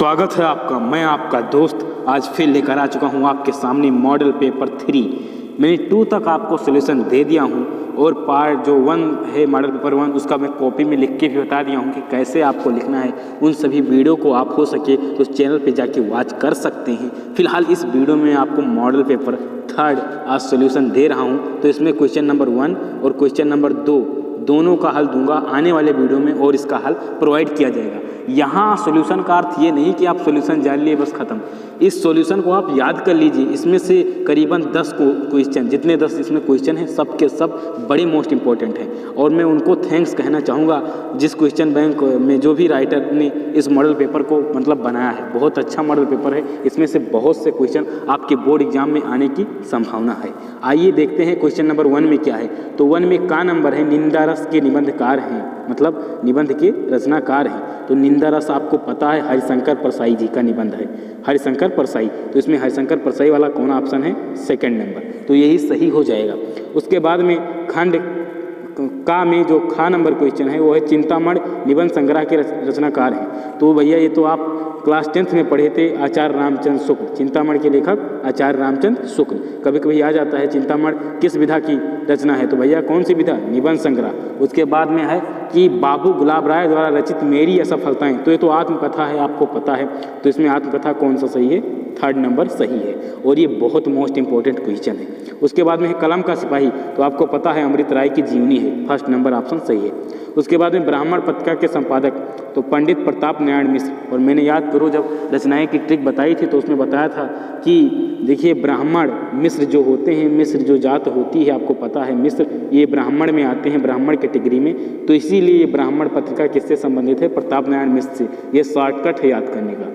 स्वागत है आपका। मैं आपका दोस्त आज फिर लेकर आ चुका हूँ आपके सामने मॉडल पेपर 3। मैंने 2 तक आपको सोल्यूशन दे दिया हूँ और पार्ट जो 1 है मॉडल पेपर 1 उसका मैं कॉपी में लिख के भी बता दिया हूँ कि कैसे आपको लिखना है। उन सभी वीडियो को आप हो सके तो चैनल पे जाके वॉच कर सकते हैं। फिलहाल इस वीडियो में आपको मॉडल पेपर 3 आज सोल्यूशन दे रहा हूँ। तो इसमें क्वेश्चन नंबर 1 और क्वेश्चन नंबर 2 दोनों का हल दूंगा आने वाले वीडियो में और इसका हल प्रोवाइड किया जाएगा। यहाँ सॉल्यूशन का अर्थ ये नहीं कि आप सॉल्यूशन जान लिए बस ख़त्म। इस सॉल्यूशन को आप याद कर लीजिए। इसमें से करीबन 10 क्वेश्चन, जितने 10 इसमें क्वेश्चन हैं सब के सब बड़े मोस्ट इंपॉर्टेंट हैं और मैं उनको थैंक्स कहना चाहूँगा जिस क्वेश्चन बैंक में जो भी राइटर ने इस मॉडल पेपर को मतलब बनाया है। बहुत अच्छा मॉडल पेपर है। इसमें से बहुत से क्वेश्चन आपके बोर्ड एग्जाम में आने की संभावना है। आइए देखते हैं क्वेश्चन नंबर 1 में क्या है। तो 1 में का नंबर है निंदा रस के निबंधकार हैं, मतलब निबंध के रचनाकार हैं। तो निंदा रस आपको पता है हरिशंकर परसाई जी का निबंध है, हरिशंकर परसाई। तो इसमें हरिशंकर परसाई वाला कौन ऑप्शन है? Second number. तो यही सही हो जाएगा। उसके बाद में खंड का में जो खा नंबर क्वेश्चन है वो है चिंतामण निबंध संग्रह के रचनाकार हैं। तो भैया ये तो आप क्लास 10th में पढ़े थे, आचार्य रामचंद्र शुक्ल। चिंतामण के लेखक आचार्य रामचंद्र शुक्ल। कभी कभी आ जाता है चिंतामण किस विधा की रचना है, तो भैया कौन सी विधा? निबंध संग्रह। उसके बाद में है कि बाबू गुलाब राय द्वारा रचित मेरी असफलताएं। तो ये तो आत्मकथा है, आपको पता है। तो इसमें आत्मकथा कौन सा सही है? 3rd नंबर सही है और ये बहुत मोस्ट इंपॉर्टेंट क्वेश्चन है। उसके बाद में है कलम का सिपाही। तो आपको पता है अमृत राय की जीवनी है, 1st नंबर ऑप्शन सही है। उसके बाद में ब्राह्मण पत्रिका के संपादक तो पंडित प्रताप नारायण मिश्र। और मैंने याद करो जब रचनाएं की ट्रिक बताई थी तो उसमें बताया था कि देखिए ब्राह्मण मिश्र जो होते हैं, मिश्र जो जात होती है आपको पता है मिश्र, ये ब्राह्मण में आते हैं, ब्राह्मण कैटेगरी में। तो इसीलिए ये ब्राह्मण पत्रिका किससे संबंधित है? प्रताप नारायण मिश्र से। ये शॉर्टकट है याद करने का।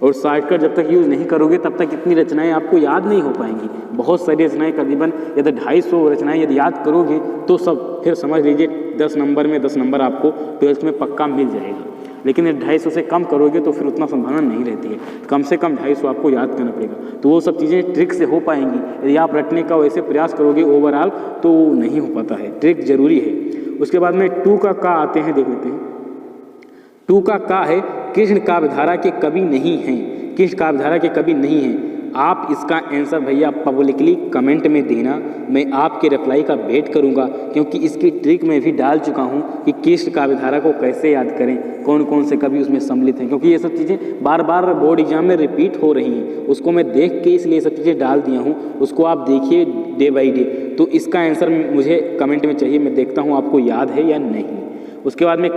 और शॉर्टकट जब तक यूज़ नहीं करोगे तब तक इतनी रचनाएं आपको याद नहीं हो पाएंगी। बहुत सारी रचनाएं करीबन यदि 250 रचनाएं यदि याद करोगे तो सब फिर समझ लीजिए 10 नंबर में 10 नंबर आपको 12th में पक्का मिल जाएगा। लेकिन यदि 250 से कम करोगे तो फिर उतना संभावना नहीं रहती है। कम से कम 250 आपको याद करना पड़ेगा। तो वो सब चीज़ें ट्रिक से हो पाएंगी। यदि आप रटने का वैसे प्रयास करोगे ओवरऑल तो नहीं हो पाता है। ट्रिक जरूरी है। उसके बाद में 2 का आते हैं, देख लेते हैं। 2 का है कृष्ण काव्यधारा के कवि नहीं हैं। कृष्ण काव्यधारा के कवि नहीं हैं। आप इसका आंसर भैया पब्लिकली कमेंट में देना, मैं आपके रिप्लाई का वेट करूंगा क्योंकि इसकी ट्रिक मैं भी डाल चुका हूं कि कृष्ण काव्यधारा को कैसे याद करें, कौन कौन से कवि उसमें सम्मिलित हैं। क्योंकि ये सब चीज़ें बार बार बोर्ड एग्जाम में रिपीट हो रही हैं, उसको मैं देख के इसलिए सब चीज़ें डाल दिया हूँ। उसको आप देखिए डे बाई डे। तो इसका आंसर मुझे कमेंट में चाहिए, मैं देखता हूँ आपको याद है या नहीं। उसके बाद में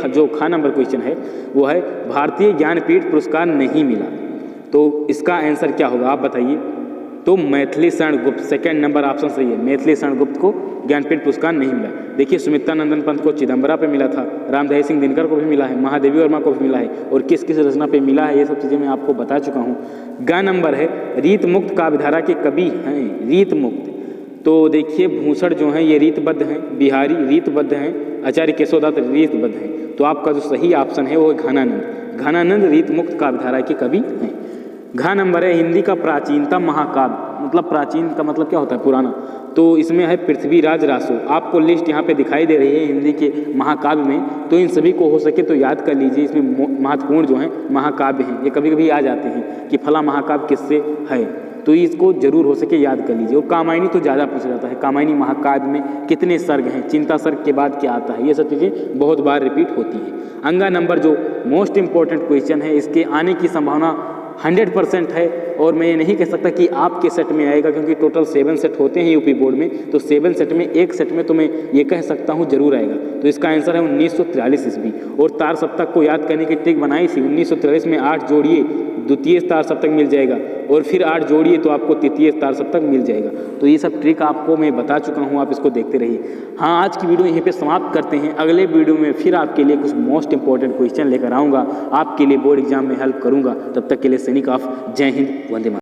जो खा नंबर क्वेश्चन है वो है भारतीय ज्ञानपीठ पुरस्कार नहीं मिला। तो इसका आंसर क्या होगा आप बताइए? तो Maithili Sharan Gupt, 2nd number option सही है। मैथिली शरण गुप्त को ज्ञानपीठ पुरस्कार नहीं मिला। देखिए सुमित्रा नंदन पंत को चिदम्बरा पे मिला था, रामदयाल सिंह दिनकर को भी मिला है, महादेवी वर्मा को भी मिला है और किस किस रचना पे मिला है ये सब चीज़ें मैं आपको बता चुका हूँ। ग नंबर है रीत मुक्त काव्यधारा के कवि हैं। रीत मुक्त तो देखिए भूषण जो हैं ये रीतबद्ध हैं, बिहारी रीतबद्ध हैं, आचार्य केशवदत्त रीतबद्ध हैं। तो आपका जो सही ऑप्शन है वो है घनानंद। घनानंद रीतमुक्त काव्यधारा के कवि हैं। घ नंबर है हिंदी का प्राचीनतम महाकाव्य, मतलब प्राचीन का मतलब क्या होता है? पुराना। तो इसमें है पृथ्वीराज रासो। आपको लिस्ट यहाँ पे दिखाई दे रही है हिंदी के महाकाव्य में। तो इन सभी को हो सके तो याद कर लीजिए। इसमें महत्वपूर्ण जो है महाकाव्य हैं, ये कभी कभी आ जाते हैं कि फला महाकाव्य किससे है, तो इसको जरूर हो सके याद कर लीजिए। और कामायनी तो ज़्यादा पूछा जाता है, कामायनी महाकाव्य में कितने सर्ग हैं, चिंता सर्ग के बाद क्या आता है, ये सब चीज़ें बहुत बार रिपीट होती हैं। अंगा नंबर जो मोस्ट इंपॉर्टेंट क्वेश्चन है, इसके आने की संभावना 100% है और मैं ये नहीं कह सकता कि आपके सेट में आएगा क्योंकि टोटल 7 सेट होते हैं यूपी बोर्ड में। तो 7 सेट में एक सेट में तो मैं ये कह सकता हूँ जरूर आएगा। तो इसका आंसर है 1943 ईस्वी। और तार सप्तक को याद करने की ट्रिक बनाई थी। 1943 में 8 जोड़िए, द्वितीय तार सप्तक मिल जाएगा और फिर 8 जोड़िए तो आपको तृतीय तार सप्तक मिल जाएगा। तो ये सब ट्रिक आपको मैं बता चुका हूँ, आप इसको देखते रहिए। हाँ, आज की वीडियो यहीं पे समाप्त करते हैं। अगले वीडियो में फिर आपके लिए कुछ मोस्ट इंपॉर्टेंट क्वेश्चन लेकर आऊँगा, आपके लिए बोर्ड एग्जाम में हेल्प करूँगा। तब तक के लिए सैनिक ऑफ, जय हिंद, वंदे मातरम।